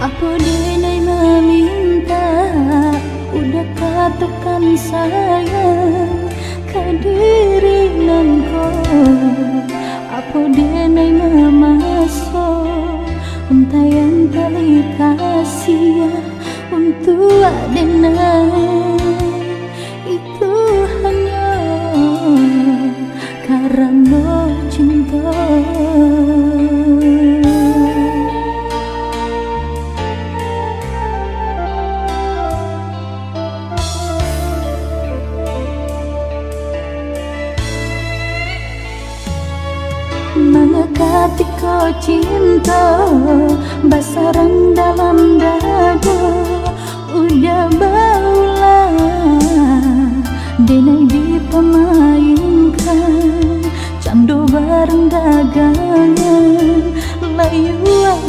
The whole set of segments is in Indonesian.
Apa denai meminta, udah katakan sayang kadiri nangko. Apa denai memasuk untayan tali kasih untuk denai itu hanya karena cinta. Mengekati kau cinta basarang dalam dada, udah baulah denai dipemainkan candu bareng dagangan layu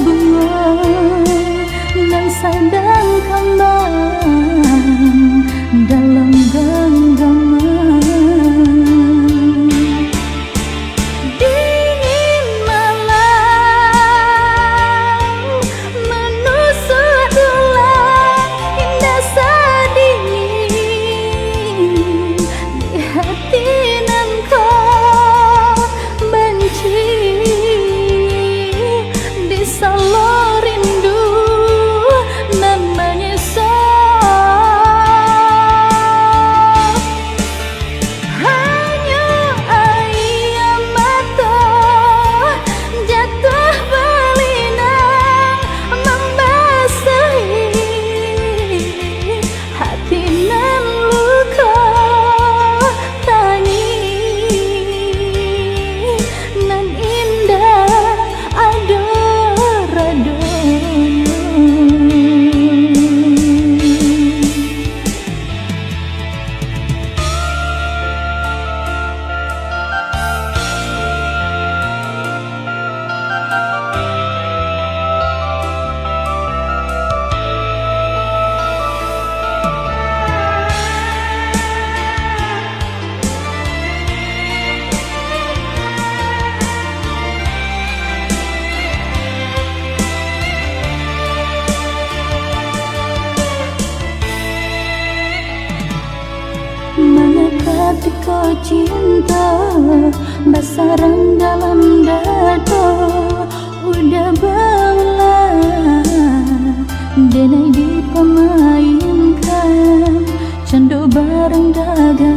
bunga dan sadang kembang dalam genggaman. Mengekati kau cinta basarang dalam dada, udah baulah denai dipemainkan candu bareng dagang